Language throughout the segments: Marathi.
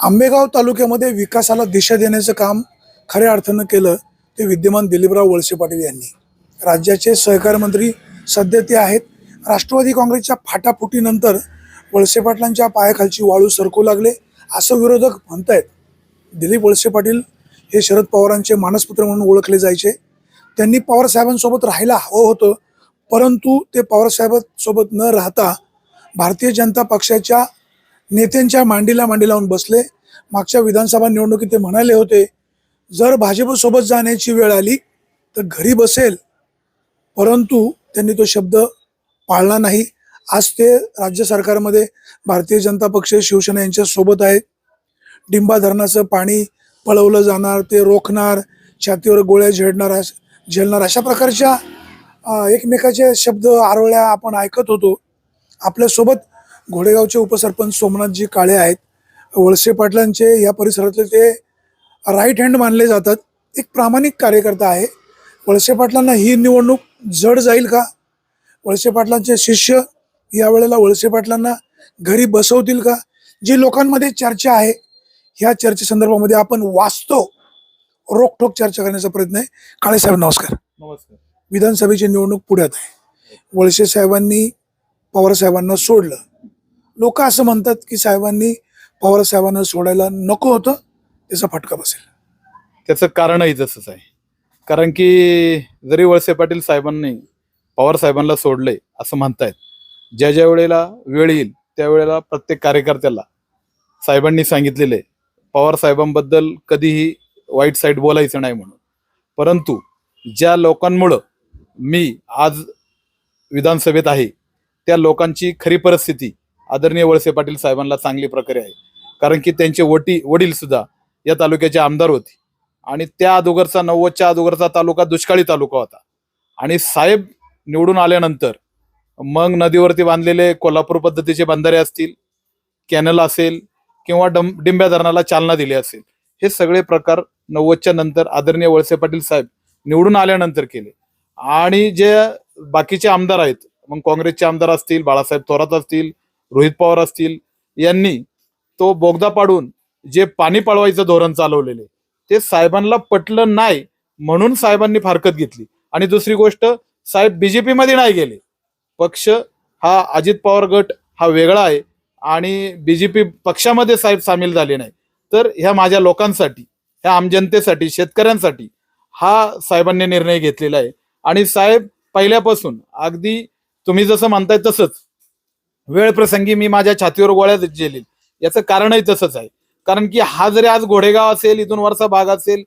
आंबेगाव तालुक्यामध्ये विकासाला दिशा देण्याचं काम खऱ्या अर्थानं केलं ते विद्यमान दिलीपराव वळसे पाटील यांनी. राज्याचे सहकार मंत्री सध्या ते आहेत. राष्ट्रवादी काँग्रेसच्या फाटाफुटीनंतर वळसे पाटलांच्या पायाखालची वाळू सरकू लागले असं विरोधक म्हणतायत. दिलीप वळसे पाटील हे शरद पवारांचे मानसपुत्र म्हणून ओळखले जायचे. त्यांनी पवार साहेबांसोबत राहायला हवं होतं, परंतु ते पवार साहेबांसोबत न राहता भारतीय जनता पक्षाच्या नेत्यांच्या मांडीला मांडी लावून बसले. मागच्या विधानसभा निवडणुकीत ते म्हणाले होते, जर भाजपसोबत जाण्याची वेळ आली तर घरी बसेल, परंतु त्यांनी तो शब्द पाळला नाही. आज ते राज्य सरकारमध्ये भारतीय जनता पक्ष शिवसेना यांच्या सोबत आहेत. डिंबा धरणाचं पाणी पळवलं जाणार, ते रोखणार, छातीवर गोळ्या झेलणार अशा प्रकारच्या एकमेकाचे शब्द आरोळ्या आपण ऐकत होतो. आपल्यासोबत घोडेगावचे उपसरपंच सोमनाथजी काळे आहेत. वळसे पाटलांचे या परिसरातले ते राईट हँड मानले जातात. एक प्रामाणिक कार्यकर्ता आहे. वळसे पाटलांना ही निवडणूक जड जाईल का? वळसे पाटलांचे शिष्य यावेळेला वळसे पाटलांना घरी बसवतील का? जी लोकांमध्ये चर्चा आहे, ह्या चर्चेसंदर्भामध्ये आपण वाचतो रोखठोक चर्चा करण्याचा प्रयत्न आहे. काळे साहेब नमस्कार. नमस्कार. विधानसभेची निवडणूक पुढ्यात आहे. वळसे साहेबांनी पवार साहेबांना सोडलं. लोक असं म्हणतात की साहेबांनी पवार साहेबांना सोडायला नको होतं, त्याचा फटका बसेल. त्याचं कारणही तसंच आहे. कारण की जरी वळसे पाटील साहेबांनी पवार साहेबांना सोडले असं म्हणतायत, ज्या वेळेला वेळ येईल त्यावेळेला प्रत्येक कार्यकर्त्याला साहेबांनी सांगितलेले पवार साहेबांबद्दल कधीही वाईट साईड बोलायचं नाही म्हणून. परंतु ज्या लोकांमुळं मी आज विधानसभेत आहे त्या लोकांची खरी परिस्थिती आदरणीय वळसे पाटील साहेबांना चांगली प्रकारे आहे. कारण की त्यांचे वडील सुद्धा या तालुक्याचे आमदार होते आणि त्या अगोदरचा 90च्या अगोदरचा तालुका दुष्काळी तालुका होता. आणि साहेब निवडून आल्यानंतर मग नदीवरती बांधलेले कोल्हापूर पद्धतीचे बंधारे असतील, कॅनल असेल किंवा डिंब्या धरणाला चालना दिली असेल, हे सगळे प्रकार 90च्या नंतर आदरणीय वळसे पाटील साहेब निवडून आल्यानंतर केले. आणि जे बाकीचे आमदार आहेत, मग काँग्रेसचे आमदार असतील, बाळासाहेब थोरात असतील, रोहित पवार असतील, यांनी तो बोगदा पाडून जे पाणी पळवायचं धोरण चालवलेले ते साहेबांना पटलं नाही म्हणून साहेबांनी फारकत घेतली. आणि दुसरी गोष्ट, साहेब बीजेपी मध्ये नाही गेले. पक्ष हा अजित पवार गट हा वेगळा आहे आणि बीजेपी पक्षामध्ये साहेब सामील झाले नाही. तर ह्या माझ्या लोकांसाठी, ह्या आमजनतेसाठी, शेतकऱ्यांसाठी हा साहेबांनी निर्णय घेतलेला आहे. आणि साहेब पहिल्यापासून अगदी तुम्ही जसं म्हणताय तसंच वेळ प्रसंगी मी माझ्या छातीवर गोळ्या झेलेल. याचं कारणही तसंच आहे. कारण की हा जरी आज घोडेगाव असेल, इथून वरचा भाग असेल,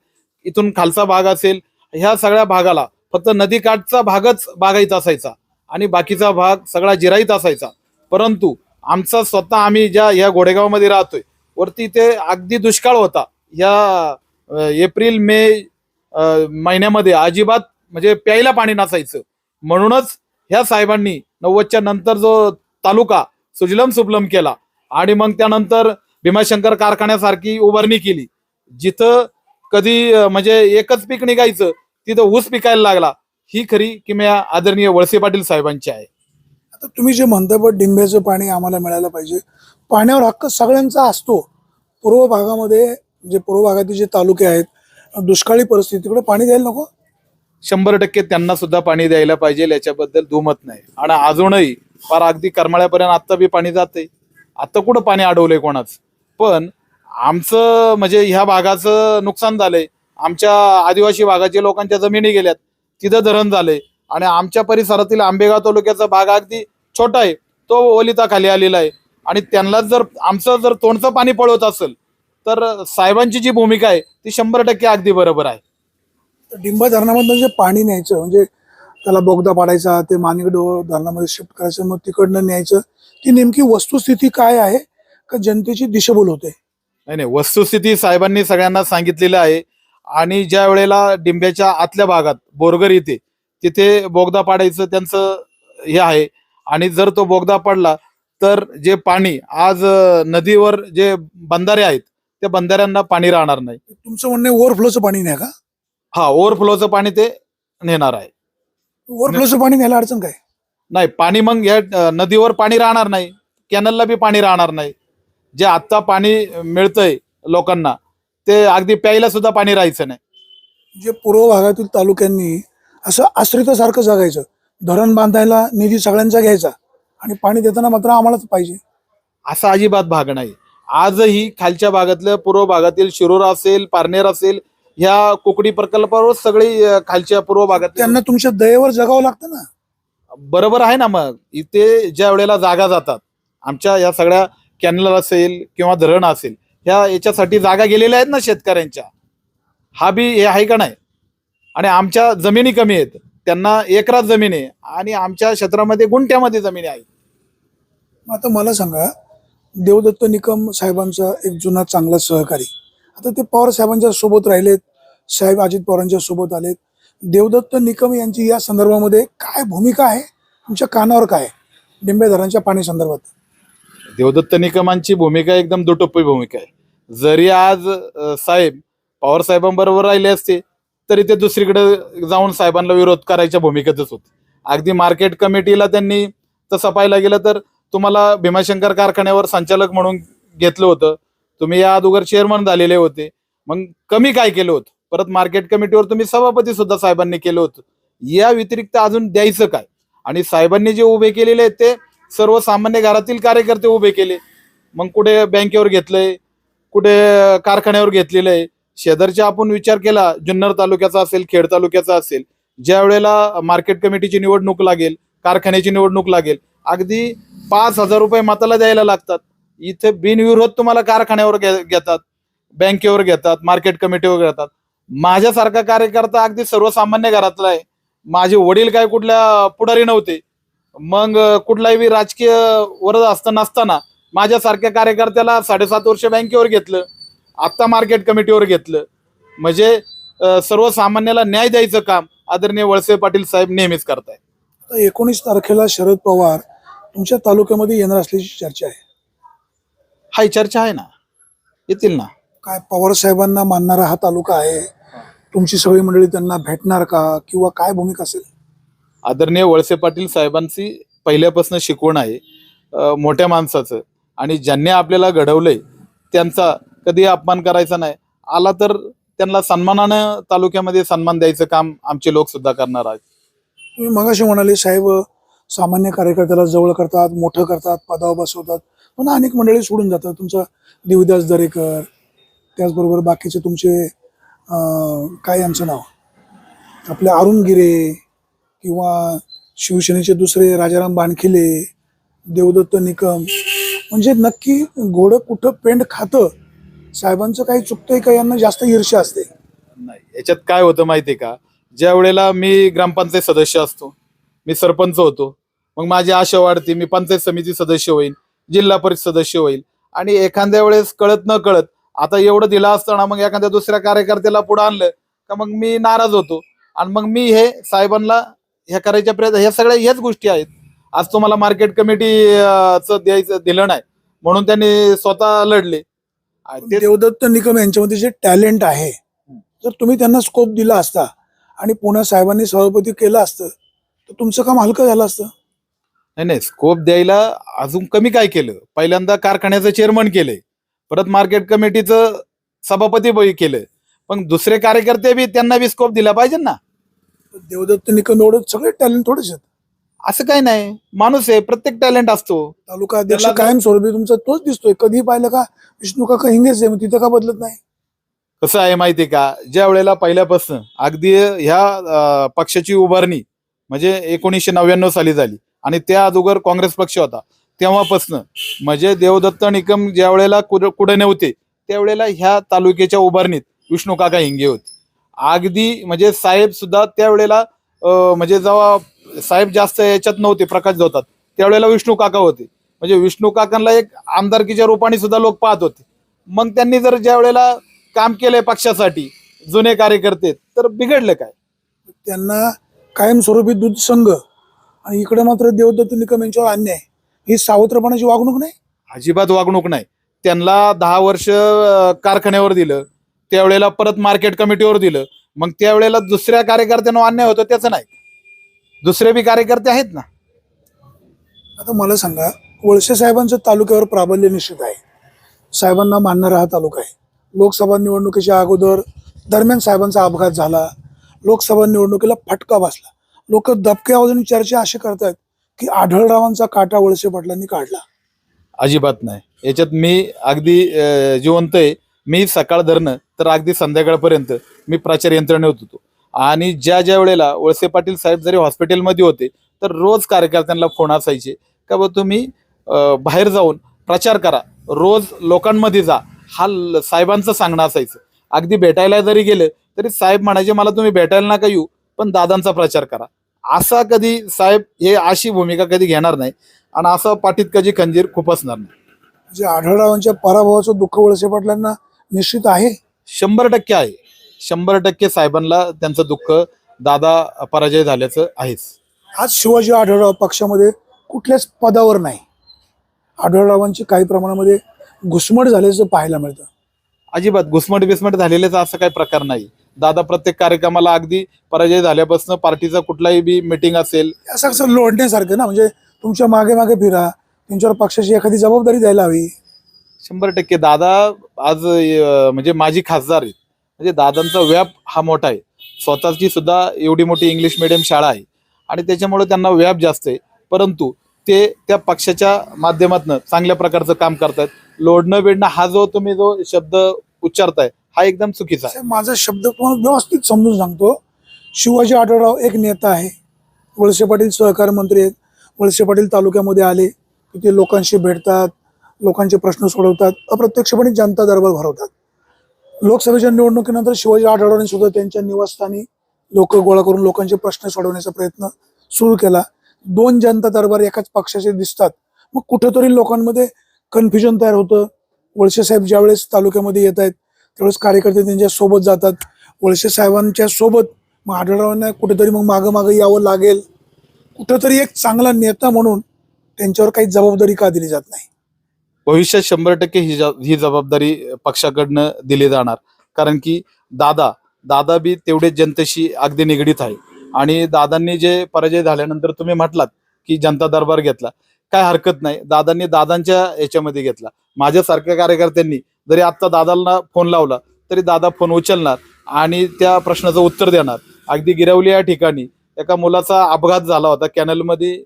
इथून खालचा भाग असेल, ह्या सगळ्या भागाला फक्त नदीकाठचा भागच बागायत असायचा आणि बाकीचा भाग सगळा जिराईत असायचा. परंतु आमचा स्वतः आम्ही ज्या ह्या घोडेगावमध्ये राहतोय वरती ते अगदी दुष्काळ होता. ह्या एप्रिल मे महिन्यामध्ये अजिबात म्हणजे प्यायला पाणी नसायचं. म्हणूनच ह्या साहेबांनी 90च्या नंतर जो तालुका सुजलम सुफलम केला आणि मग त्यानंतर भीमाशंकर कारखान्यासारखी उभारणी केली. जिथं कधी म्हणजे एकच पीक निघायचं तिथं ऊस पिकायला लागला. ही खरी किमया आदरणीय वळसे पाटील साहेबांची आहे. आता तुम्ही जे म्हणता पण डिंब्याचं पाणी आम्हाला मिळायला पाहिजे, पाण्यावर हक्क सगळ्यांचा असतो. पूर्व भागामध्ये जे पूर्व भागातील जे तालुके आहेत, दुष्काळी परिस्थितीकडे पाणी द्यायला नको? 100% त्यांना सुद्धा पाणी द्यायला पाहिजे, याच्याबद्दल दुमत नाही. आणि अजूनही फार अगदी करमाळ्यापर्यंत आता बी पाणी जाते. आता कुठं पाणी अडवलंय कोणाच? पण आमचं म्हणजे ह्या भागाचं नुकसान झालंय. आमच्या आदिवासी भागाच्या लोकांच्या जमिनी गेल्यात, तिथं धरण झालंय. आणि आमच्या परिसरातील आंबेगाव तालुक्याचा भाग अगदी छोटा आहे, तो ओलिता खाली आलेला आहे. आणि त्यांना जर आमचं जर तोंडचं पाणी पळवत असेल तर साहेबांची जी भूमिका आहे ती 100% अगदी बरोबर आहे. डिंबा धरणामधून जे पाणी न्यायचं म्हणजे त्याला बोगदा पाडायचा, ते माणिकडो धरणामध्ये शिफ्ट करायचं, मग तिकडनं न्यायचं, ती नेमकी वस्तुस्थिती काय आहे का जनतेची दिशाभूल होते? नाही, वस्तुस्थिती साहेबांनी सगळ्यांना सांगितलेलं आहे. आणि ज्या वेळेला डिंब्याच्या आतल्या भागात बोरगर येते तिथे बोगदा पाडायचं त्यांचं हे आहे. आणि जर तो बोगदा पडला तर जे पाणी आज नदीवर जे बंधारे आहेत त्या बंधाऱ्यांना पाणी राहणार नाही. तुमचं म्हणणं ओव्हरफ्लोचं पाणी नाही का? हा, ओव्हरफ्लोचं पाणी ते नेणार आहे. ओव्हरफ्लोचं पाणी न्यायला अडचण काय? नाही, पाणी मग या नदीवर पाणी राहणार नाही, कॅनलला बी पाणी राहणार नाही. जे आत्ता पाणी मिळतंय लोकांना ते अगदी प्यायला सुद्धा पाणी राहायचं नाही. जे पूर्व भागातील तालुक्यांनी असं आश्रितासारखं जगायचं, धरण बांधायला निधी सगळ्यांचा घ्यायचा आणि पाणी देताना मात्र आम्हालाच पाहिजे. असा अजिबात भाग नाही. आजही खालच्या भागातल्या पूर्व भागातील शिरूर असेल, पारनेर असेल, ह्या कोकणी प्रकल्पावर सगळी खालच्या पूर्व भागात त्यांना तुमच्या दयेवर जगावं लागतं ना. बरोबर आहे ना. मग इथे ज्या वेळेला जागा जातात, आमच्या या सगळ्या कॅनल असेल किंवा धरण असेल, ह्या याच्यासाठी जागा गेलेल्या आहेत ना शेतकऱ्यांच्या. हा बी हे आहे का नाही. आणि आमच्या जमिनी कमी आहेत, त्यांना एकरात जमीन आहे आणि आमच्या क्षेत्रामध्ये गुंठ्यामध्ये जमिनी आहे. आता मला सांगा, देवदत्त निकम साहेबांचा एक जुना चांगला सहकारी, आता ते पवार साहेबांच्या सोबत राहिलेत, साहेब अजित पवारांच्या सोबत आलेत. देवदत्त निकम यांची या संदर्भामध्ये काय भूमिका आहे, तुमच्या कानावर काय आहे? डिंबे धरणाच्या पाणी संदर्भात देवदत्त निकमांची भूमिका एकदम दुटप्पी भूमिका आहे. जरी आज साहेब पवार साहेबांबरोबर राहिले असते तरी ते दुसरीकडे जाऊन साहेबांना विरोध करायच्या भूमिकेतच होते. अगदी मार्केट कमिटीला त्यांनी तसं पाहायला गेलं तर तुम्हाला भीमाशंकर कारखान्यावर संचालक म्हणून घेतलं होतं, तुम्ही या अगोदर चेअरमन झालेले होते, मग कमी काय केलं होतं? परत मार्केट कमिटीवर तुम्ही सभापती सुद्धा साहेबांनी केलं होतं. या व्यतिरिक्त अजून द्यायचं काय? आणि साहेबांनी जे उभे केलेले आहेत ते सर्वसामान्य घरातील कार्यकर्ते उभे केले. मग कुठे बँकेवर घेतलंय, कुठे कारखान्यावर घेतलेलं आहे. शेजारच्या आपण विचार केला, जुन्नर तालुक्याचा असेल, खेड तालुक्याचा असेल, ज्या वेळेला मार्केट कमिटीची निवडणूक लागेल, कारखान्याची निवडणूक लागेल, अगदी 5,000 रुपये मताला द्यायला लागतात. इथे बिनविरोध तुम्हाला कारखान्यावर घेतात, बँकेवर घेतात, मार्केट कमिटीवर घेतात. माझ्यासारखा कार्यकर्ता अगदी सर्वसामान्य घरातला आहे. माझे वडील काय कुठल्या पुढारी नव्हते, मग कुठलाही राजकीय वरद नसताना माझ्यासारख्या कार्यकर्त्याला 7.5 वर्ष बँकेवर घेतलं, आत्ता मार्केट कमिटीवर घेतलं. म्हणजे सर्वसामान्याला न्याय द्यायचं काम आदरणीय वळसे पाटील साहेब नेहमीच करतायत. 19 तारखेला शरद पवार तुमच्या तालुक्यामध्ये येणार असल्याची चर्चा आहे. हाही चर्चा आहे ना, येतील ना. काय पवार साहेबांना मानणारा हा तालुका आहे, तुमची सगळी मंडळी त्यांना भेटणार का, किंवा काय भूमिका असेल? आदरणीय वळसे पाटील साहेबांची पहिल्यापासून शिकवण आहे मोठ्या माणसाचं, आणि ज्यांनी आपल्याला घडवलंय त्यांचा कधी अपमान करायचा नाही. आला तर त्यांना सन्मानानं तालुक्यामध्ये सन्मान द्यायचं काम आमचे लोक सुद्धा करणार आहेत. तुम्ही मगाशी म्हणाले साहेब सामान्य कार्यकर्त्याला जवळ करतात, मोठं करतात, पदावर बसवतात, पण अनेक मंडळी सोडून जातात. तुमचा देवदास दरेकर, त्याचबरोबर बाकीचे तुमचे काय यांचं नाव आपले अरुण गिरे, किंवा शिवसेनेचे दुसरे राजाराम बाणखिले, देवदत्त निकम, म्हणजे नक्की घोडं कुठं पेंड खातं? साहेबांचं काही चुकतंय का? यांना जास्त ईर्ष्या असते? नाही, याच्यात काय होतं माहितीये का, ज्या वेळेला मी ग्रामपंचायत सदस्य असतो, मी सरपंच होतो, मग माझी आशा वाढते, मी पंचायत समिती सदस्य होईल, जिल्हा परिषद सदस्य होईल, आणि एखाद्या वेळेस कळत न कळत आता एवढं दिलं असताना मग एखाद्या दुसऱ्या कार्यकर्त्याला पुढे आणलं का मग मी नाराज होतो, आणि मग मी हे साहेबांना ह्या करायच्या प्रयत्न, ह्या सगळ्या ह्याच गोष्टी आहेत. आज तुम्हाला मार्केट कमिटीचं द्यायचं दिलं नाही म्हणून त्यांनी स्वतः लढले. देवदत्त निकम यांच्यामध्ये जे टॅलेंट आहे, जर तुम्ही त्यांना स्कोप दिला असता आणि पुन्हा साहेबांनी सभापती केलं असतं तर तुमचं काम हलकं झालं असतं. नाही, स्कोप द्यायला अजून कमी काय केलं? पहिल्यांदा कारखान्याचं चेअरमन केलंय, परत मार्केट कमिटीचं सभापती केलं, पण दुसरे कार्यकर्ते बी त्यांना बी स्कोप दिला पाहिजे ना. देवदत्त निकम एवढं सगळे टॅलेंट थोडेच आहेत. असं काही नाही, माणूस आहे, प्रत्येक टॅलेंट असतो. तालुका अध्यक्ष कायम स्वरूपी तुमचा तोच दिसतोय. कधी पाहिलं का विष्णू काका हिंगेच आहे, मग तिथं का बदलत नाही? कसं आहे माहितीये का, ज्या वेळेला पहिल्यापासून अगदी ह्या पक्षाची उभारणी म्हणजे 1999 साली झाली, आणि त्या अगोदर काँग्रेस पक्ष होता, तेव्हापासून म्हणजे देवदत्त निकम ज्या वेळेला कुठे नव्हते त्यावेळेला ह्या तालुक्याच्या उभारणीत विष्णू काका हिंगे होते. अगदी म्हणजे साहेब सुद्धा त्यावेळेला म्हणजे जेव्हा साहेब जास्त याच्यात नव्हते, प्रकाश होतात, त्यावेळेला विष्णू काका होते. म्हणजे विष्णू काकांना एक आमदारकीच्या रूपाने सुद्धा लोक पाहत होते. मग त्यांनी जर ज्या वेळेला काम केलंय पक्षासाठी जुने कार्यकर्ते, तर बिघडलं काय? त्यांना कायमस्वरूपी दूध संघ, आणि इकडे मात्र देवदत्त निकम यांच्यावर अन्याय, ही सावत्रपणाची वागणूक नाही? अजिबात वागणूक नाही. त्यांना 10 वर्ष कारखान्यावर दिलं, त्यावेळेला परत मार्केट कमिटीवर दिलं, मग त्यावेळेला दुसऱ्या कार्यकर्त्यांना अन्याय होतो त्याचं नाही, दुसरे बी कार्यकर्ते आहेत ना. आता मला सांगा, वळसे साहेबांचं तालुक्यावर प्राबल्य निश्चित आहे, साहेबांना मानणारा हा तालुका आहे, लोकसभा निवडणुकीच्या अगोदर दरम्यान साहेबांचा अपघात झाला, लोकसभा निवडणुकीला फटका बसला. लोक दबक्या आवाजाने चर्चा अशी करतायत की आढळरावांचा काटा वळसे पाटलांनी काढला. अजिबात नाही. याच्यात मी अगदी जिवंत आहे. मी सकाळ धरणं तर अगदी संध्याकाळपर्यंत मी प्रचार यंत्रणेत होतो आणि ज्या वेळेला वळसे पाटील साहेब जरी हॉस्पिटलमध्ये होते तर रोज कार्यकर्त्यांना फोन असायचे का बा तुम्ही बाहेर जाऊन प्रचार करा, रोज लोकांमध्ये जा, हा साहेबांचं सांगणं असायचं. अगदी भेटायला जरी गेले तरी साहेब म्हणायचे मला तुम्ही भेटायला नका येऊ पण दादांचा प्रचार करा. असा कधी साहेब हे अशी भूमिका कधी घेणार नाही आणि असं पाठीत कधी खंजीर खुपसणार नाही. म्हणजे आढळरावांच्या पराभवाचं दुःख वळसे पाटलांना निश्चित आहे. 100% आहे. 100% साहेबांना त्यांचं दुःख दादा पराजय झाल्याचं आहेच. आज शिवाजी आढळराव पक्षामध्ये कुठल्याच पदावर नाही. आढळरावांची काही प्रमाणामध्ये घुसमट झाल्याचं पाहायला मिळतं. अजिबात घुसमट बिस्मट झालेल्याचा असं काही प्रकार नाही. दादा प्रत्येक कार्यक्रमाला अगदी पराजय झाल्यापासून पार्टीचा कुठलाही बी मिटिंग असेल असं कसं लोढण्यासारखं ना, म्हणजे तुमच्या मागे मागे फिरा, त्यांच्यावर पक्षाची एखादी जबाबदारी द्यायला हवी. 100% दादा आज म्हणजे माझी खासदार आहेत. म्हणजे दादांचा व्याप हा मोठा आहे. स्वतःची सुद्धा एवढी मोठी इंग्लिश मिडियम शाळा आहे आणि त्याच्यामुळे त्यांना व्याप जास्त आहे. परंतु ते त्या पक्षाच्या माध्यमातून चांगल्या प्रकारचं काम करतात. लोढणं बेडणं हा जो तुम्ही जो शब्द उच्चारताय हा एकदम चुकीचा आहे. साहेब, माझा शब्द तुम्हाला व्यवस्थित समजून सांगतो. शिवाजी आढळराव एक नेता आहे. वळसे पाटील सहकार मंत्री आहेत. वळसे पाटील तालुक्यामध्ये आले की ते लोकांशी भेटतात, लोकांचे प्रश्न सोडवतात, अप्रत्यक्षपणे जनता दरबार भरवतात. लोकसभेच्या निवडणुकीनंतर शिवाजी आढळरावांनी सुद्धा त्यांच्या निवासस्थानी लोक गोळा करून लोकांचे प्रश्न सोडवण्याचा प्रयत्न सुरू केला. 2 जनता दरबार एकाच पक्षाचे दिसतात. मग कुठेतरी लोकांमध्ये कन्फ्युजन तयार होतं. वळसे साहेब ज्यावेळेस तालुक्यामध्ये येत आहेत त्यावेळेस कार्यकर्ते त्यांच्या सोबत जातात. वळसे साहेबांच्या सोबत मग आढळरावांना कुठेतरी मग मागं यावं लागेल. कुठेतरी एक चांगला नेता म्हणून त्यांच्यावर काही जबाबदारी का दिली जात नाही? भविष्यात 100% ही जबाबदारी पक्षाकडनं दिली जाणार. कारण की दादा बी तेवढेच जनतेशी अगदी निगडीत आहे आणि दादांनी जे पराजय झाल्यानंतर तुम्ही म्हटलात की जनता दरबार घेतला, काय हरकत नाही. दादांनी दादांच्या याच्यामध्ये घेतला. माझ्यासारख्या कार्यकर्त्यांनी जरी आत्ता दादांना फोन लावला तरी दादा फोन उचलणार आणि त्या प्रश्नाचं उत्तर देणार. अगदी गिरवली या ठिकाणी एका मुलाचा अपघात झाला होता, कॅनलमध्ये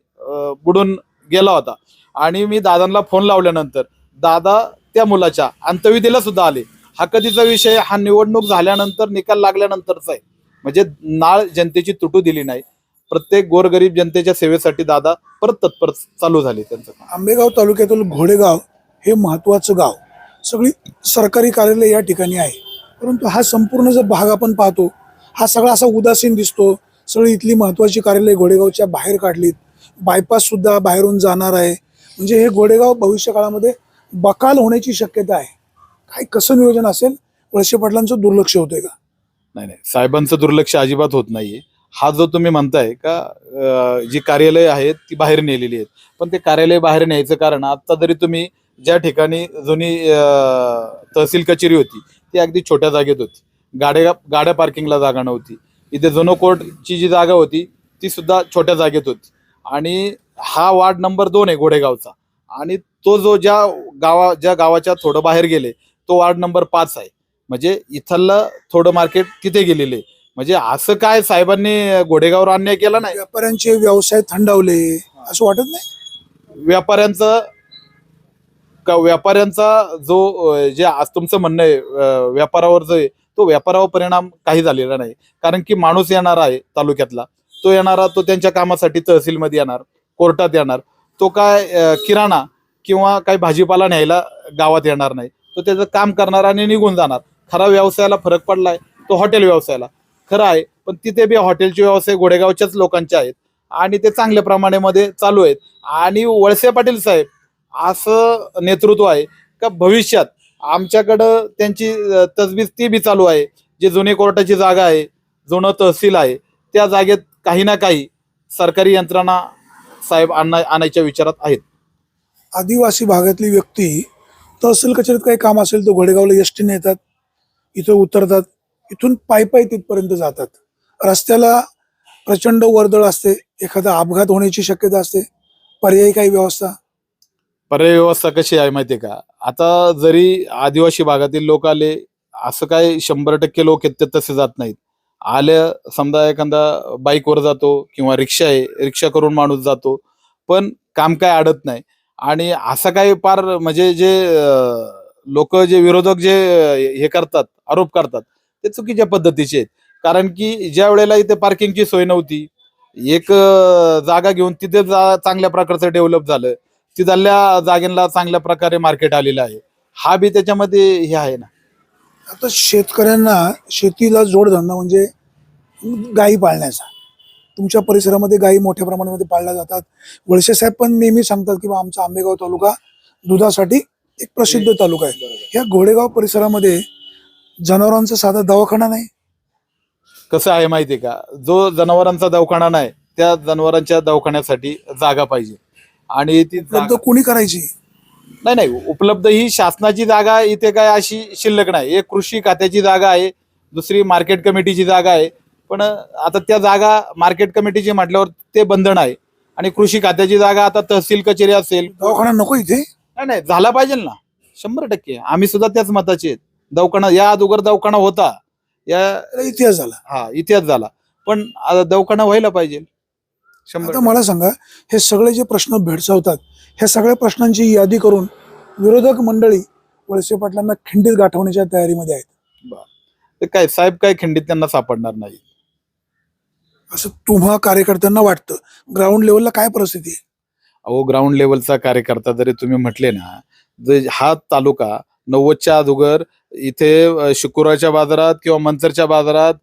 बुडून गेला होता आणि मी दादांना फोन लावल्यानंतर दादा त्या मुलाच्या अंत्यविधीला सुद्धा आले. हा कधीचा विषय, हा निवडणूक झाल्यानंतर निकाल लागल्यानंतरचा आहे. म्हणजे नाळ जनतेची तुटू दिली नाही. प्रत्येक गोरगरीब जनतेच्या सेवेसाठी दादा परत तत्पर चालू झाले त्यांचं काम. आंबेगाव तालुक्यातील घोडेगाव हे महत्त्वाचं गाव, सगळी सरकारी कार्यालय या ठिकाणी आहे. परंतु हा संपूर्ण जो भाग आपण पाहतो हा सगळा असा उदासीन दिसतो. सगळी इथली महत्त्वाची कार्यालय घोडेगावच्या बाहेर काढलीत. बायपास सुद्धा बाहेरून जाणार आहे. म्हणजे हे घोडेगाव भविष्य काळामध्ये बकाल होण्याची शक्यता आहे. काय कसं नियोजन असेल? वळसे पाटलांचं दुर्लक्ष होतंय का? नाही, साहेबांचं दुर्लक्ष अजिबात होत नाहीये. हा जो तुम्ही म्हणताय का जी कार्यालय आहेत ती बाहेर नेलेली आहेत, पण ते कार्यालय बाहेर न्यायचं कारण आता जरी तुम्ही ज्या ठिकाणी जुनी तहसील कचेरी होती ती अगदी छोट्या जागेत होती. गाड्या पार्किंगला जागा नव्हती. इथे जुनो कोर्टची जी जागा होती ती सुद्धा छोट्या जागेत होती आणि हा वार्ड नंबर 2 आहे घोडेगावचा आणि तो जो ज्या गावाच्या थोडं बाहेर गेले तो वार्ड नंबर 5 आहे. म्हणजे इथलं थोडं मार्केट तिथे गेलेले. म्हणजे असं काय साहेबांनी घोडेगाववर अन्याय केला नाही? व्यापाऱ्यांचे व्यवसाय थंडावले असं वाटत नाही? व्यापाऱ्यांचा जो जे आज तुमचं म्हणणं आहे व्यापारावर जो आहे तो व्यापारावर परिणाम काही झालेला नाही. कारण की माणूस येणारा आहे तालुक्यातला, तो येणारा तो त्यांच्या कामासाठी तहसीलमध्ये येणार, कोर्टात येणार. तो काय किराणा किंवा काही भाजीपाला न्यायला गावात येणार नाही. तो त्याचं काम करणार आणि निघून जाणार. खरा व्यवसायाला फरक पडलाय तो हॉटेल व्यवसायाला. खरं आहे, पण तिथे बी हॉटेलचे व्यवसाय घोडेगावच्याच लोकांचे आहेत आणि ते चांगल्या प्रमाणामध्ये चालू आहेत. आणि वळसे पाटील साहेब असं नेतृत्व आहे का भविष्यात आमच्याकडं त्यांची तजवीज ती बी चालू आहे. जे जुने कोर्टाची जागा आहे, जुनं तहसील आहे, त्या जागेत काही ना काही सरकारी यंत्रणा साहेब आणायच्या विचारात आहेत. आदिवासी भागातली व्यक्ती तहसील कचेरीत काही काम असेल तर घोडेगावला एसटीने येतात, इथं उतरतात, इथून पायी तिथपर्यंत जातात. रस्त्याला प्रचंड वर्दळ असते, एखादा अपघात होण्याची शक्यता असते. पर्यायी काही व्यवस्था? पर्याय व्यवस्था कशी आहे माहितीये का? आता जरी आदिवासी भागातील लोक आले असं काय 100% लोक आहेत ते तसे जात नाहीत. आल्या समजा एखादा बाईकवर जातो किंवा रिक्षा आहे, रिक्षा करून माणूस जातो, पण काम काय अडत नाही. आणि असं काही फार म्हणजे जे लोक जे विरोधक जे हे करतात, आरोप करतात, ते चुकीच्या पद्धतीचे आहेत. कारण की ज्या वेळेला इथे पार्किंगची सोय नव्हती, एक जागा घेऊन तिथे चांगल्या प्रकारचं डेव्हलप झालं. तिथल्या जागेला चांगल्या प्रकारे मार्केट आलेलं आहे. हा बी त्याच्यामध्ये हे आहे ना. आता शेतकऱ्यांना शेतीला जोडधंदा म्हणजे गायी पाळण्याचा. तुमच्या परिसरामध्ये गायी मोठ्या प्रमाणामध्ये पाळल्या जातात. वळसे साहेब पण नेहमी सांगतात की बा आमचा आंबेगाव तालुका दुधासाठी एक प्रसिद्ध तालुका आहे. ह्या घोडेगाव परिसरामध्ये जनावरांचा साधा दवाखाना नाही. कसं आहे माहितीये का, जो जनावरांचा दवाखाना नाही त्या जनावरांच्या दवाखान्यासाठी जागा पाहिजे. आणि ती उपलब्ध कोणी करायची? नाही नाही, उपलब्ध ही शासनाची जागा इथे काय अशी शिल्लक नाही. एक कृषी खात्याची जागा आहे, दुसरी मार्केट कमिटीची जागा आहे. पण आता त्या जागा मार्केट कमिटीची म्हटल्यावर ते बंधन आहे. आणि कृषी खात्याची जागा आता तहसील कचेरी असेल. दवाखाना नको इथे? नाही नाही, झाला पाहिजे ना, 100%. आम्ही सुद्धा त्याच मताचे आहेत. दवाखाना या अगोदर दवाखाना होता, या त्याला इतिहास झाला. हा इतिहास झाला, पण आता दवाखाना व्हायला पाहिजे 100%. आता मला सांगा, हे सगळे जे प्रश्न भेडसावतात, ह्या सगळ्या प्रश्नांची यादी करून विरोधक मंडळी वळसे पाटलांना खिंडीत गाठवण्याच्या तयारीमध्ये आहेत. ते काय साहेब काय खिंडीत त्यांना सापडणार नाही. असं तुम्हा कार्यकर्त्यांना वाटतं. ग्राउंड लेवलला काय परिस्थिती आहे? अहो, ग्राउंड लेवलचा कार्यकर्ता जरी तुम्ही म्हटले ना, जर हा तालुका 90च्या अगोदर इथे शुक्रवारच्या बाजारात किंवा मंचरच्या बाजारात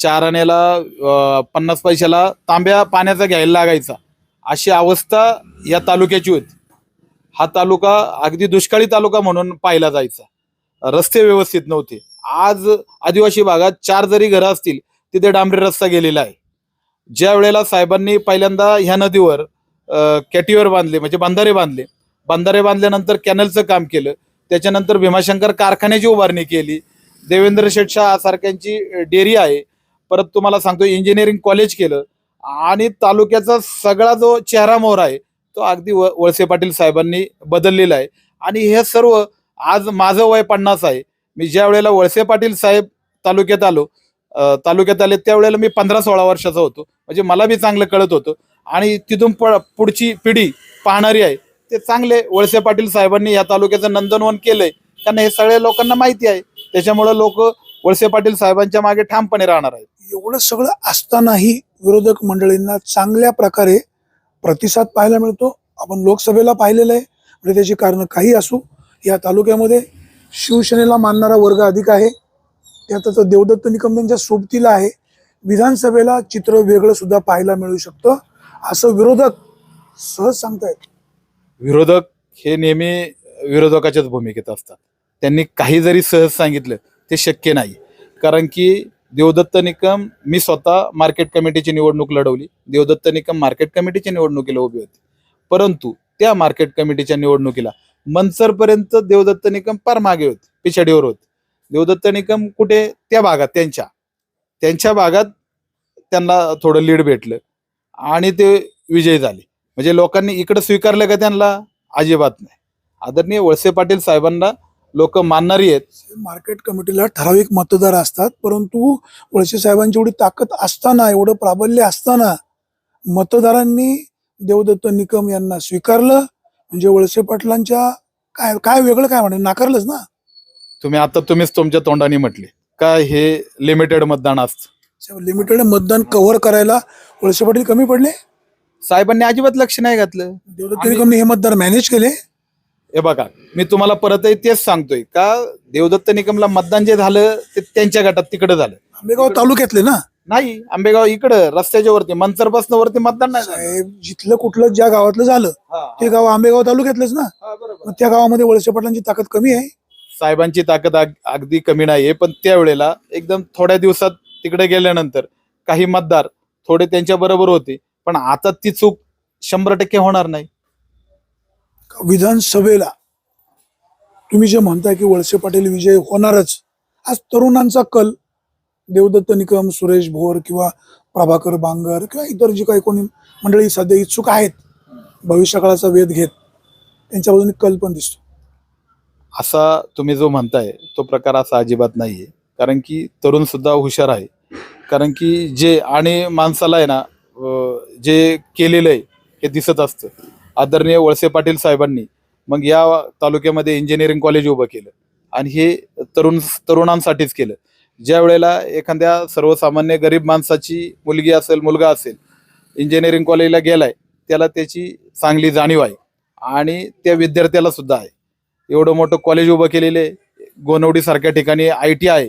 4 आण्याला 50 पैशाला तांब्या पाण्याचा घ्यायला लागायचा, अशी अवस्था या तालुक्याची होती. हा तालुका अगदी दुष्काळी तालुका म्हणून पाहिला जायचा. रस्ते व्यवस्थित नव्हते. आज आदिवासी भागात 4 जरी घरं असतील तिथे डांबरी रस्ता गेलेला आहे. ज्या वेळेला साहेबांनी पहिल्यांदा ह्या नदीवर कॅटिवर बांधले, म्हणजे बंधारे बांधले. बंधारे बांधल्यानंतर कॅनलचं काम केलं. त्याच्यानंतर भीमाशंकर कारखान्याची उभारणी केली. देवेंद्र शेठ शाह सारख्यांची डेअरी आहे. परत तुम्हाला सांगतो इंजिनिअरिंग कॉलेज केलं. आणि तालुक्याचा सगळा जो चेहरा मोहरा आहे तो अगदी वळसे पाटील साहेबांनी बदललेला आहे. आणि हे सर्व आज माझं वय 50 आहे. मी ज्या वेळेला वळसे पाटील साहेब तालुक्यात तालुक्यात आले त्यावेळेला मी 15-16 वर्षाचा होतो. म्हणजे मला बी चांगलं कळत होतं. आणि तिथून पुढची पिढी पाहणारी आहे ते चांगले वळसे पाटील साहेबांनी या तालुक्याचं नंदनवन केलंय, कारण हे सगळ्या लोकांना माहिती आहे. त्याच्यामुळे लोक वळसे पाटील साहेबांच्या मागे ठामपणे राहणार आहेत. एवढं सगळं असतानाही विरोधक मंडळींना चांगल्या प्रकारे प्रतिसाद पाहायला मिळतो. आपण लोकसभेला पाहिलेलं आहे. म्हणजे त्याची कारणं काही असू, या तालुक्यामध्ये शिवसेनेला मानणारा वर्ग अधिक आहे. त्यात आता देवदत्त निकम यांच्या सोबतीला आहे. विधानसभेला चित्र वेगळं सुद्धा पाहायला मिळू शकतं असं विरोधक सहज सांगतायत. विरोधक हे नेहमी विरोधकाच्याच भूमिकेत असतात. त्यांनी काही जरी सहज सांगितलं ते शक्य नाही. कारण की देवदत्त निकम, मी स्वतः मार्केट कमिटीची निवडणूक लढवली. देवदत्त निकम मार्केट कमिटीच्या निवडणुकीला उभी होती. परंतु त्या मार्केट कमिटीच्या निवडणुकीला मनसरपर्यंत देवदत्त निकम फार मागे होते, पिछाडीवर होते. देवदत्त निकम कुठे त्या भागात त्यांच्या भागात त्यांना थोडं लीड भेटलं आणि ते विजयी झाले. म्हणजे लोकांनी इकडे स्वीकारलं का त्यांना? अजिबात नाही. आदरणीय वळसे पाटील साहेबांना लोक मानणारी आहेत. मार्केट कमिटीला ठराविक मतदार असतात, परंतु वळसे साहेबांची एवढी ताकद असताना, एवढं प्राबल्य असताना मतदारांनी देवदत्त निकम यांना स्वीकारलं. म्हणजे वळसे पाटलांच्या काय काय वेगळं काय म्हणे, नाकारलंच ना. तुम्हीच तुमच्या तोंडाने म्हटले का हे लिमिटेड मतदान असतं. लिमिटेड मतदान कव्हर करायला वळसे पाटील कमी पडले. साहेबांनी अजिबात लक्ष नाही घातलं. देवदत्त निकमने हे मतदार मॅनेज केले. हे बघा, मी तुम्हाला परतही तेच सांगतोय का देवदत्त निकमला मतदान जे झालं ते त्यांच्या गटात तिकडे झालं. आंबेगाव तालुक्यातले ना? नाही, आंबेगाव इकडं रस्त्याच्या वरती मंचरपासून वरती मतदान नाही झालं. साहेब, जिथलं कुठलं ज्या गावातलं झालं ते गाव आंबेगाव तालुक्यातलंच ना. मग त्या गावामध्ये वळसे पाटलांची ताकद कमी आहे. साहेबांची ताकद अगदी कमी नाहीये, पण त्यावेळेला एकदम थोड्या दिवसात तिकडे गेल्यानंतर काही मतदार थोडे त्यांच्या बरोबर होते. पण आता ती चूक 100% होणार नाही. विधानसभेला तुम्ही जे म्हणताय की वळसे पाटील विजय होणारच, आज तरुणांचा कल देवदत्त निकम, सुरेश भोर किंवा प्रभाकर बांगर किंवा इतर जी काही कोणी मंडळी सध्या इच्छुक आहेत भविष्यकाळाचा वेध घेत, त्यांच्या बाजूने कल पण दिसतो. असा तुम्ही जो म्हणताय तो प्रकार असा अजिबात नाहीये. कारण की तरुण सुद्धा हुशार आहे. कारण की जे आणि माणसाला आहे ना जे केलेलं आहे हे दिसत असतं. आदरणीय वळसे पाटील साहेबांनी मग या तालुक्यामध्ये इंजिनिअरिंग कॉलेज उभं केलं आणि हे तरुणांसाठीच केलं. ज्या वेळेला एखाद्या सर्वसामान्य गरीब माणसाची मुलगी असेल मुलगा असेल इंजिनिअरिंग कॉलेजला गेलाय, त्याला त्याची चांगली जाणीव आहे आणि त्या विद्यार्थ्याला सुद्धा आहे. एवढं मोठं कॉलेज उभं केलेले गोनवडी सारख्या ठिकाणी ITI आहे.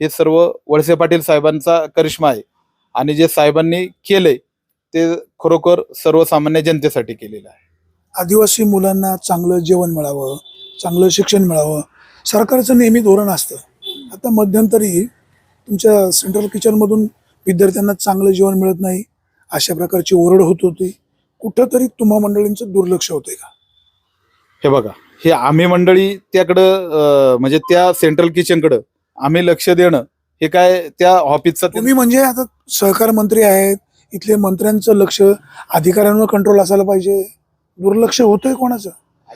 हे सर्व वळसे पाटील साहेबांचा करिश्मा आहे आणि जे साहेबांनी केलंय ते खरोखर सर्वसामान्य जनतेसाठी केलेलं आहे. आदिवासी मुलांना चांगलं जेवण मिळावं, चांगलं शिक्षण मिळावं, सरकारचं नेहमी धोरण असतं. आता मध्यंतरी तुमच्या सेंट्रल किचनमधून विद्यार्थ्यांना चांगलं जेवण मिळत नाही अशा प्रकारची ओरड होत होती. कुठंतरी तुम्हा मंडळींचं दुर्लक्ष होतंय का? हे बघा, हे आम्ही मंडळी त्याकडं म्हणजे त्या सेंट्रल किचनकडं आम्ही लक्ष देणं हे काय त्या ऑफिसचा तुम्ही म्हणजे आता सहकार मंत्री आहेत, इथले मंत्र्यांचं लक्ष अधिकाऱ्यांवर कंट्रोल असायला पाहिजे. दुर्लक्ष होतंय कोणाचं?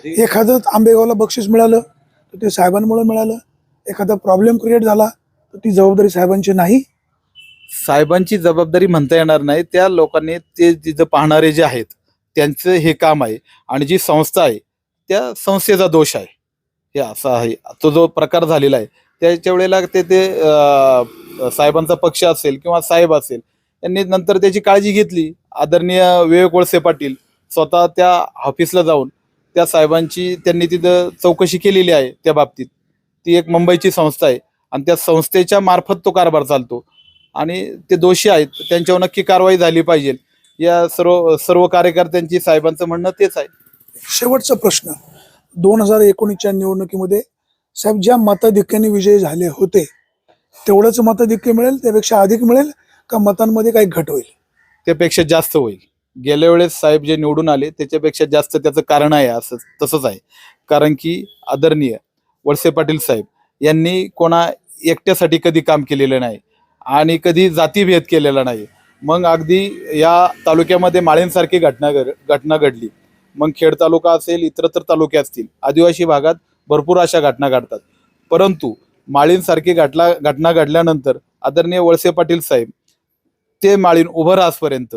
एखादं आंबेगावला बक्षीस मिळालं तर ते साहेबांमुळे मिळालं, एखादा प्रॉब्लेम क्रिएट झाला तर ती जबाबदारी साहेबांची नाही. साहेबांची जबाबदारी म्हणता येणार नाही. त्या लोकांनी ते तिथं पाहणारे जे आहेत त्यांचं हे काम आहे आणि जी संस्था आहे त्या संस्थेचा दोष आहे. हे असं आहे. तो जो प्रकार झालेला आहे त्याच्या वेळेला ते साहेबांचा पक्ष असेल किंवा साहेब असेल यांनी नंतर त्याची काळजी घेतली. आदरणीय विवेक वळसे पाटील स्वतः त्या ऑफिसला जाऊन त्या साहेबांची त्यांनी तिथं चौकशी केलेली आहे. त्या बाबतीत ती एक मुंबईची संस्था आहे आणि त्या संस्थेच्या मार्फत तो कारभार चालतो आणि ते दोषी आहेत त्यांच्यावर नक्की कारवाई झाली पाहिजे. या सर्व कार्यकर्त्यांची साहेबांचं म्हणणं तेच आहे. शेवटचा प्रश्न, 2019च्या निवडणुकीमध्ये साहेब ज्या मताधिक्याने विजयी झाले होते तेवढंच मताधिक्य मिळेल, त्यापेक्षा अधिक मिळेल का मतांमध्ये काही घट होईल? त्यापेक्षा जास्त होईल. गेल्या वेळेस साहेब जे निवडून आले त्याच्यापेक्षा जास्त त्याचं कारण आहे. असं तसंच आहे. कारण की आदरणीय वळसे पाटील साहेब यांनी कोणा एकट्यासाठी कधी काम केलेलं नाही आणि कधी जातीभेद केलेला नाही. मग अगदी या तालुक्यामध्ये माळींसारखी घटना घडली. मग खेड तालुका असेल, इतरत्र तालुके असतील, आदिवासी भागात भरपूर अशा घटना घडतात. परंतु माळींसारखी घटना घडल्यानंतर आदरणीय वळसे पाटील साहेब ते माळीन उभं राहसपर्यंत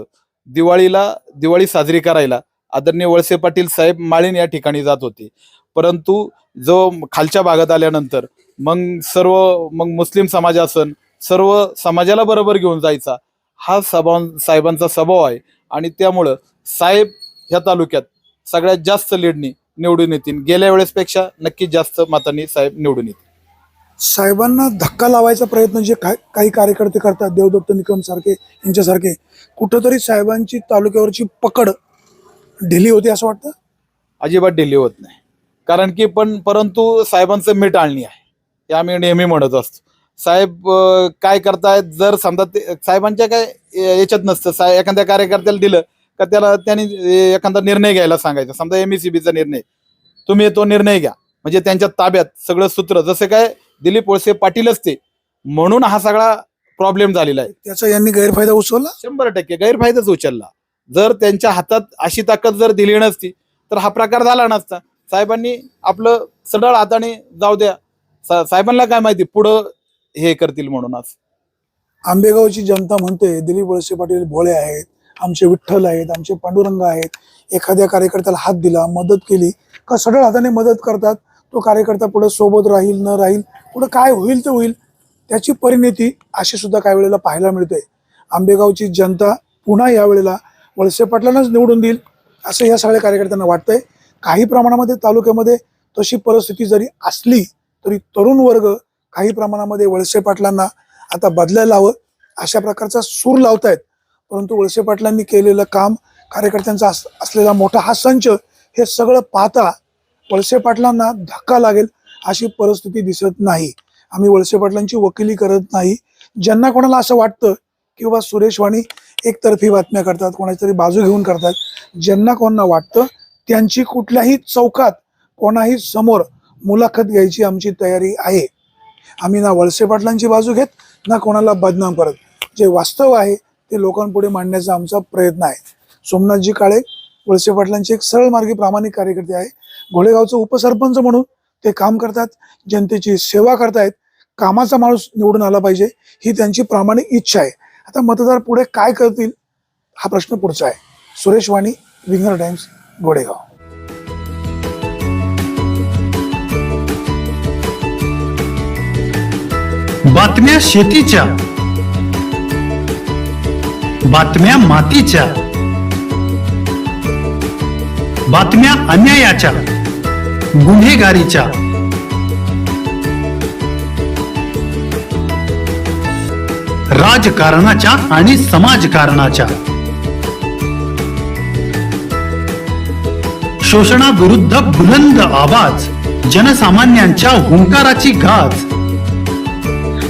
दिवाळी साजरी करायला आदरणीय वळसे पाटील साहेब माळीन या ठिकाणी जात होते. परंतु जो खालच्या भागात आल्यानंतर मग मुस्लिम समाज असन सर्व समाजाला बरोबर घेऊन जायचा हा साहेबांचा स्वभाव आहे आणि त्यामुळं साहेब ह्या तालुक्यात सगळ्यात जास्त लीडनी निवडून येतील. गेल्या वेळेसपेक्षा नक्कीच जास्त मतांनी साहेब निवडून येतील. साहेबांना धक्का लावायचा प्रयत्न जे काही कार्यकर्ते करतात, देवदत्त निकम सारखे यांच्यासारखे, कुठंतरी साहेबांची तालुक्यावरची पकड ढिली होती असं वाटतं? अजिबात ढिली होत नाही. कारण की परंतु साहेबांचं मीठ आणणी आहे हे आम्ही नेहमी म्हणत असतो. साहेब काय करतायत जर समजा साहेबांच्या काय याच्यात नसतं. एखाद्या कार्यकर्त्याला दिलं का त्यांनी एखादा निर्णय घ्यायला सांगायचा. समजा MECBचा निर्णय, तुम्ही तो निर्णय घ्या, म्हणजे त्यांच्या ताब्यात सगळं सूत्र जसे काय दिलीप वळसे पाटीलच ते, म्हणून हा सगळा प्रॉब्लेम झालेला आहे. त्याचा यांनी गैरफायदा उचलला. 100% गैरफायदाच उचलला. जर त्यांच्या हातात अशी ताकद जर दिली नसती तर हा प्रकार झाला नसता. साहेबांनी आपलं सडळ हाताने जाऊ द्या. साहेबांना काय माहिती पुढं हे करतील म्हणून. आज आंबेगावची जनता म्हणते दिलीप वळसे पाटील भोळे आहेत, आमचे विठ्ठल आहेत, आमचे पांडुरंग आहेत. एखाद्या कार्यकर्त्याला हात दिला, मदत केली का सडळ हाताने मदत करतात. तो कार्यकर्ता पुढे सोबत राहील न राहील, पुढे काय होईल ते होईल, त्याची परिणती अशी सुद्धा काही वेळेला पाहायला मिळते. आंबेगावची जनता पुन्हा यावेळेला वळसे पाटलांनाच निवडून देईल असं या सगळ्या कार्यकर्त्यांना वाटतंय. काही प्रमाणामध्ये तालुक्यामध्ये तशी परिस्थिती जरी असली तरी तरुण वर्ग काही प्रमाणामध्ये वळसे पाटलांना आता बदलायला हवं अशा प्रकारचा सूर लावतायत. परंतु वळसे पाटलांनी केलेलं काम, कार्यकर्त्यांचा असलेला मोठा हा संच, हे सगळं पाहता वळसे पाटलांना धक्का लागेल अशी परिस्थिती दिसत नाही. आम्ही वळसे पाटलांची वकिली करत नाही. ज्यांना कोणाला असं वाटतं की बाबा सुरेश वाणी एकतर्फी बातम्या करतात, कोणाची तरी बाजू घेऊन करतात, ज्यांना कोणाला वाटतं त्यांची कुठल्याही चौकात कोणाही समोर मुलाखत घ्यायची आमची तयारी आहे. आम्ही ना वळसे पाटलांची बाजू घेत ना कोणाला बदनाम करत. जे वास्तव आहे ते लोकांपुढे मांडण्याचा आमचा प्रयत्न आहे. सोमनाथजी काळे वळसे पाटलांचे एक सरळ मार्गी प्रामाणिक कार्यकर्ते आहे. घोडेगावचं उपसरपंच म्हणून ते काम करतात, जनतेची सेवा करतायत, कामाचा माणूस निवडून आला पाहिजे ही त्यांची प्रामाणिक इच्छा आहे. आता मतदार पुढे काय करतील हा प्रश्न पुढचा आहे. सुरेश वाणी, विंगर टाइम्स, गोडेगाव. बातम्या शेतीच्या, बातम्या मातीच्या, बातम्या अन्यायाच्या, गुन्हेगारीच्या, राजकारणाच्या आणि समाजकारणाच्या, शोषणाविरुद्ध बुलंद आवाज, जनसामान्यांच्या हुंकाराची गाज,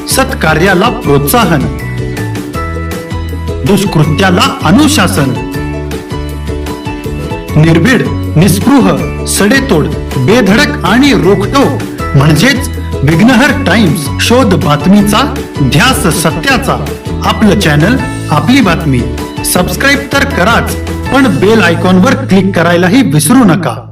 सत्कार्याला प्रोत्साहन, दुष्कृत्याला अनुशासन, निर्भीड, निस्पृह, सडेतोड, बेधडक आणि रोखटोक म्हणजेच विघ्नहर टाइम्स. शोध बातमीचा, ध्यास सत्याचा. आपलं चॅनल, आपली बातमी. सबस्क्राईब तर कराच, पण बेल आयकॉनवर क्लिक करायलाही विसरू नका.